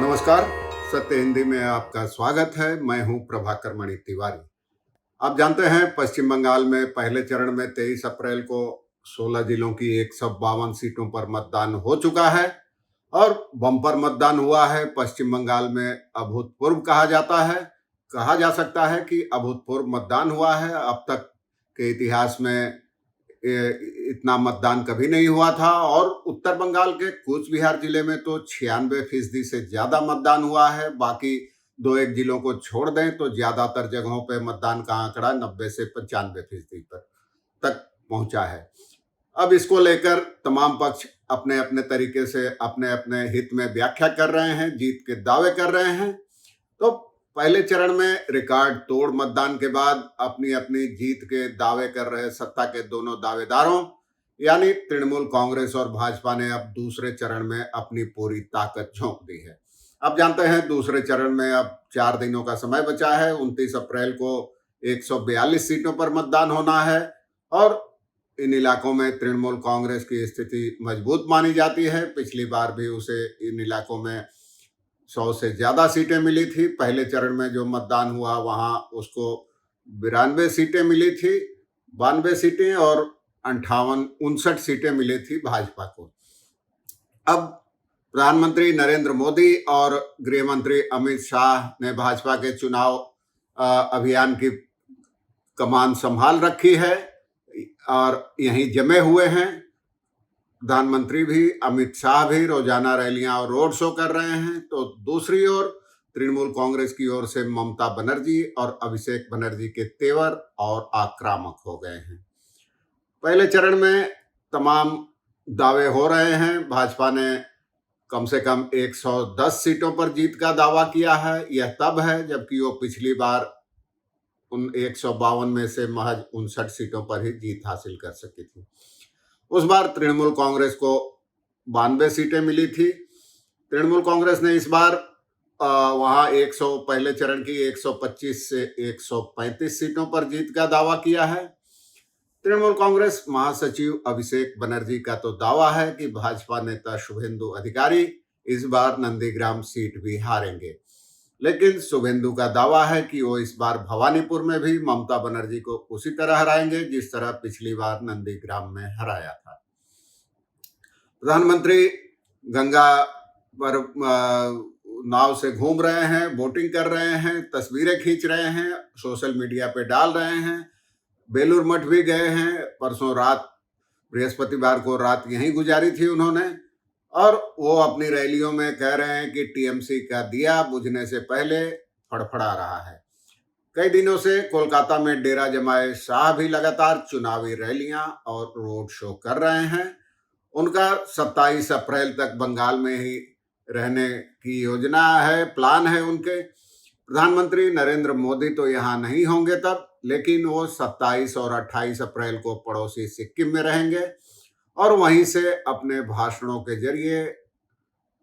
नमस्कार। सत्य हिंदी में आपका स्वागत है। मैं हूं प्रभाकर मणि तिवारी। आप जानते हैं पश्चिम बंगाल में पहले चरण में 23 अप्रैल को 16 जिलों की 152 सीटों पर मतदान हो चुका है और बम्पर मतदान हुआ है। पश्चिम बंगाल में अभूतपूर्व कहा जा सकता है कि अभूतपूर्व मतदान हुआ है। अब तक के इतिहास में इतना मतदान कभी नहीं हुआ था और उत्तर बंगाल के कूच बिहार जिले में तो 96% से ज्यादा मतदान हुआ है। बाकी दो एक जिलों को छोड़ दें तो ज्यादातर जगहों पे मतदान का आंकड़ा 90 से 95% पर तक पहुंचा है। अब इसको लेकर तमाम पक्ष अपने अपने तरीके से अपने अपने हित में व्याख्या कर रहे हैं, जीत के दावे कर रहे हैं। तो पहले चरण में रिकॉर्ड तोड़ मतदान के बाद अपनी अपनी जीत के दावे कर रहे सत्ता के दोनों दावेदारों यानी तृणमूल कांग्रेस और भाजपा ने अब दूसरे चरण में अपनी पूरी ताकत झोंक दी है। अब जानते हैं दूसरे चरण में अब 4 दिनों का समय बचा है। 29 अप्रैल को 142 सीटों पर मतदान होना है और इन इलाकों में तृणमूल कांग्रेस की स्थिति मजबूत मानी जाती है। पिछली बार भी उसे इन इलाकों में 100 से ज्यादा सीटें मिली थी। पहले चरण में जो मतदान हुआ वहां उसको 92 सीटें मिली थी, 92 सीटें और 59 सीटें मिली थी भाजपा को। अब प्रधानमंत्री नरेंद्र मोदी और गृह मंत्री अमित शाह ने भाजपा के चुनाव अभियान की कमान संभाल रखी है और यहीं जमे हुए हैं। प्रधानमंत्री भी अमित शाह भी रोजाना रैलियां और रोड शो कर रहे हैं। तो दूसरी ओर तृणमूल कांग्रेस की ओर से ममता बनर्जी और अभिषेक बनर्जी के तेवर और आक्रामक हो गए हैं। पहले चरण में तमाम दावे हो रहे हैं। भाजपा ने कम से कम 110 सीटों पर जीत का दावा किया है। यह तब है जबकि वो पिछली बार उन 152 में से महज 59 सीटों पर ही जीत हासिल कर सकी थी। उस बार तृणमूल कांग्रेस को 92 सीटें मिली थी। तृणमूल कांग्रेस ने इस बार वहां 100 पहले चरण की 125 से 135 सीटों पर जीत का दावा किया है। तृणमूल कांग्रेस महासचिव अभिषेक बनर्जी का तो दावा है कि भाजपा नेता शुभेंदु अधिकारी इस बार नंदीग्राम सीट भी हारेंगे, लेकिन शुभेंदु का दावा है कि वो इस बार भवानीपुर में भी ममता बनर्जी को उसी तरह हराएंगे जिस तरह पिछली बार नंदीग्राम में हराया था। प्रधानमंत्री गंगा पर नाव से घूम रहे हैं, बोटिंग कर रहे हैं, तस्वीरें खींच रहे हैं, सोशल मीडिया पे डाल रहे हैं। बेलूर मठ भी गए हैं। परसों रात बृहस्पतिवार को रात यहीं गुजारी थी उन्होंने और वो अपनी रैलियों में कह रहे हैं कि टीएमसी का दिया बुझने से पहले फड़फड़ा रहा है। कई दिनों से कोलकाता में डेरा जमाए शाह भी लगातार चुनावी रैलियां और रोड शो कर रहे हैं। उनका 27 अप्रैल तक बंगाल में ही रहने की योजना है, प्लान है उनके। प्रधानमंत्री नरेंद्र मोदी तो यहाँ नहीं होंगे तब, लेकिन वो 27 और 28 अप्रैल को पड़ोसी सिक्किम में रहेंगे और वहीं से अपने भाषणों के जरिए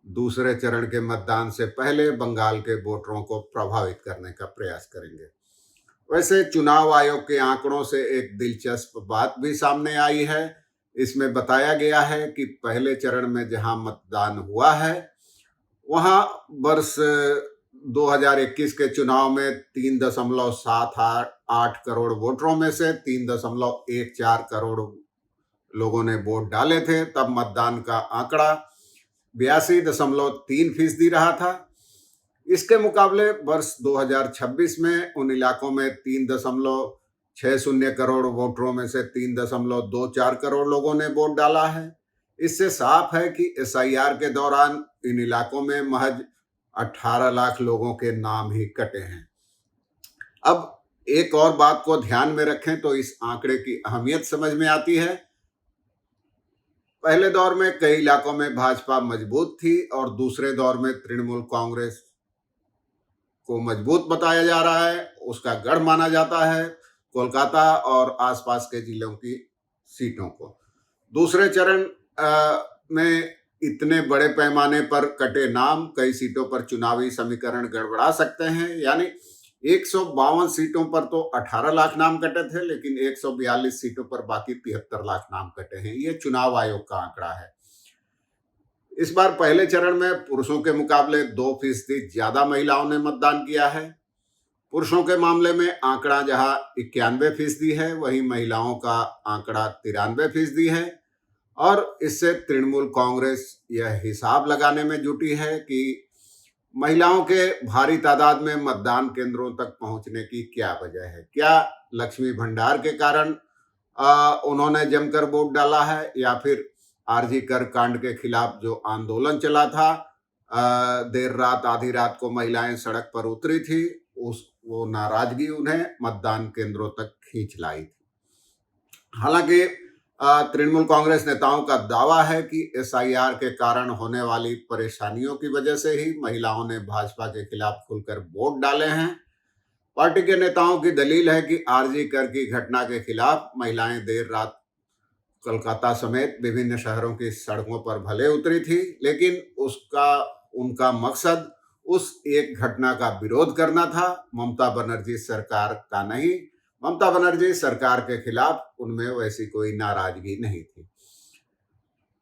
दूसरे चरण के मतदान से पहले बंगाल के वोटरों को प्रभावित करने का प्रयास करेंगे। वैसे चुनाव आयोग के आंकड़ों से एक दिलचस्प बात भी सामने आई है। इसमें बताया गया है कि पहले चरण में जहां मतदान हुआ है वहां वर्ष 2021 के चुनाव में 3.78 करोड़ वोटरों में से 3.14 करोड़ लोगों ने वोट डाले थे। तब मतदान का आंकड़ा 82.3% रहा था। इसके मुकाबले वर्ष 2026 में उन इलाकों में 3.60 करोड़ वोटरों में से 3.24 करोड़ लोगों ने वोट डाला है। इससे साफ है कि एसआईआर के दौरान इन इलाकों में महज 18 लाख लोगों के नाम ही कटे हैं। अब एक और बात को ध्यान में रखें तो इस आंकड़े की अहमियत समझ में आती है। पहले दौर में कई इलाकों में भाजपा मजबूत थी और दूसरे दौर में तृणमूल कांग्रेस को मजबूत बताया जा रहा है। उसका गढ़ माना जाता है कोलकाता और आसपास के जिलों की सीटों को। दूसरे चरण में इतने बड़े पैमाने पर कटे नाम कई सीटों पर चुनावी समीकरण गड़बड़ा सकते हैं। यानी 152 सीटों पर तो 18 लाख नाम कटे थे, लेकिन 142 सीटों पर बाकी 73 लाख नाम कटे हैं। ये चुनाव आयोग का आंकड़ा है। इस बार पहले चरण में पुरुषों के मुकाबले 2% ज्यादा महिलाओं ने मतदान किया है। पुरुषों के मामले में आंकड़ा जहां 91% है, वहीं महिलाओं का आंकड़ा 93% है। और इससे तृणमूल कांग्रेस यह हिसाब लगाने में जुटी है कि महिलाओं के भारी तादाद में मतदान केंद्रों तक पहुंचने की क्या वजह है। क्या लक्ष्मी भंडार के कारण उन्होंने जमकर वोट डाला है, या फिर आरजी कर कांड के खिलाफ जो आंदोलन चला था, देर रात आधी रात को महिलाएं सड़क पर उतरी थी, वो नाराजगी उन्हें मतदान केंद्रों तक खींच लाई थी। हालांकि तृणमूल कांग्रेस नेताओं का दावा है कि एसआईआर के कारण होने वाली परेशानियों की वजह से ही महिलाओं ने भाजपा के खिलाफ खुलकर वोट डाले हैं। पार्टी के नेताओं की दलील है कि आरजी कर की घटना के खिलाफ महिलाएं देर रात कोलकाता समेत विभिन्न शहरों की सड़कों पर भले उतरी थी, लेकिन उनका मकसद उस एक घटना का विरोध करना था, ममता बनर्जी सरकार का नहीं। ममता बनर्जी सरकार के खिलाफ उनमें वैसी कोई नाराजगी नहीं थी।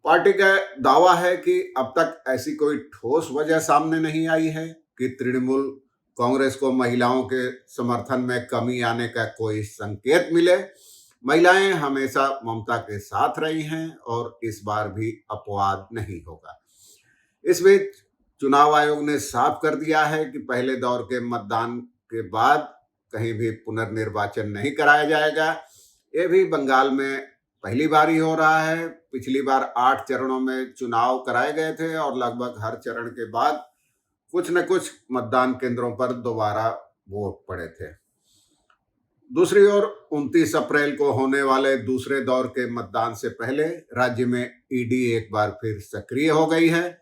पार्टी का दावा है कि अब तक ऐसी कोई ठोस वजह सामने नहीं आई है कि तृणमूल कांग्रेस को महिलाओं के समर्थन में कमी आने का कोई संकेत मिले। महिलाएं हमेशा ममता के साथ रही हैं और इस बार भी अपवाद नहीं होगा। इस बीच चुनाव आयोग ने साफ कर दिया है कि पहले दौर के मतदान के बाद कहीं भी पुनर्निर्वाचन नहीं कराया जाएगा। ये भी बंगाल में पहली बार ही हो रहा है। पिछली बार 8 चरणों में चुनाव कराए गए थे और लगभग हर चरण के बाद कुछ न कुछ मतदान केंद्रों पर दोबारा वोट पड़े थे। दूसरी ओर 29 अप्रैल को होने वाले दूसरे दौर के मतदान से पहले राज्य में ईडी एक बार फिर सक्रिय हो गई है।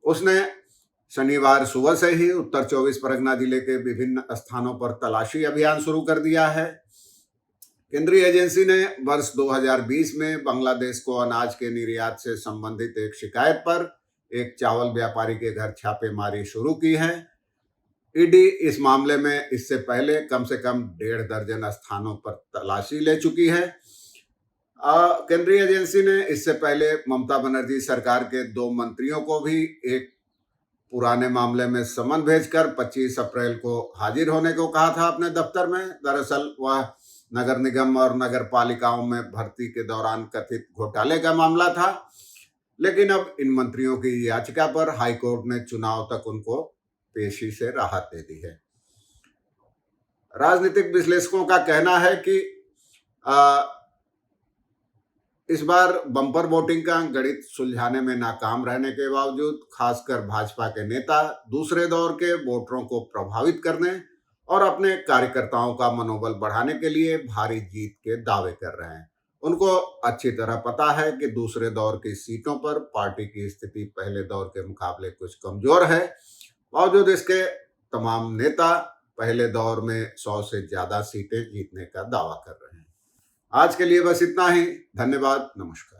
उसने शनिवार सुबह से ही उत्तर 24 परगना जिले के विभिन्न स्थानों पर तलाशी अभियान शुरू कर दिया है। केंद्रीय एजेंसी ने वर्ष 2020 में बांग्लादेश को अनाज के निर्यात से संबंधित एक शिकायत पर एक चावल व्यापारी के घर छापेमारी शुरू की है। ईडी इस मामले में इससे पहले कम से कम 1.5 दर्जन स्थानों पर तलाशी ले चुकी है। केंद्रीय एजेंसी ने इससे पहले ममता बनर्जी सरकार के 2 मंत्रियों को भी एक पुराने मामले में समन भेजकर 25 अप्रैल को हाजिर होने को कहा था अपने दफ्तर में। दरअसल वह नगर निगम और नगर पालिकाओं में भर्ती के दौरान कथित घोटाले का मामला था, लेकिन अब इन मंत्रियों की याचिका पर हाईकोर्ट ने चुनाव तक उनको पेशी से राहत दे दी है। राजनीतिक विश्लेषकों का कहना है कि इस बार बम्पर वोटिंग का गणित सुलझाने में नाकाम रहने के बावजूद खासकर भाजपा के नेता दूसरे दौर के वोटरों को प्रभावित करने और अपने कार्यकर्ताओं का मनोबल बढ़ाने के लिए भारी जीत के दावे कर रहे हैं। उनको अच्छी तरह पता है कि दूसरे दौर की सीटों पर पार्टी की स्थिति पहले दौर के मुकाबले कुछ कमजोर है। बावजूद इसके तमाम नेता पहले दौर में 100 से ज्यादा सीटें जीतने का दावा कर रहे हैं। आज के लिए बस इतना ही। धन्यवाद, नमस्कार।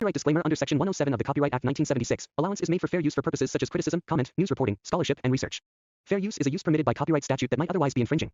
Copyright disclaimer under Section 107 of the Copyright Act 1976. Allowance is made for fair use for purposes such as criticism, comment, news reporting, scholarship, and research. Fair use is a use permitted by copyright statute that might otherwise be infringing.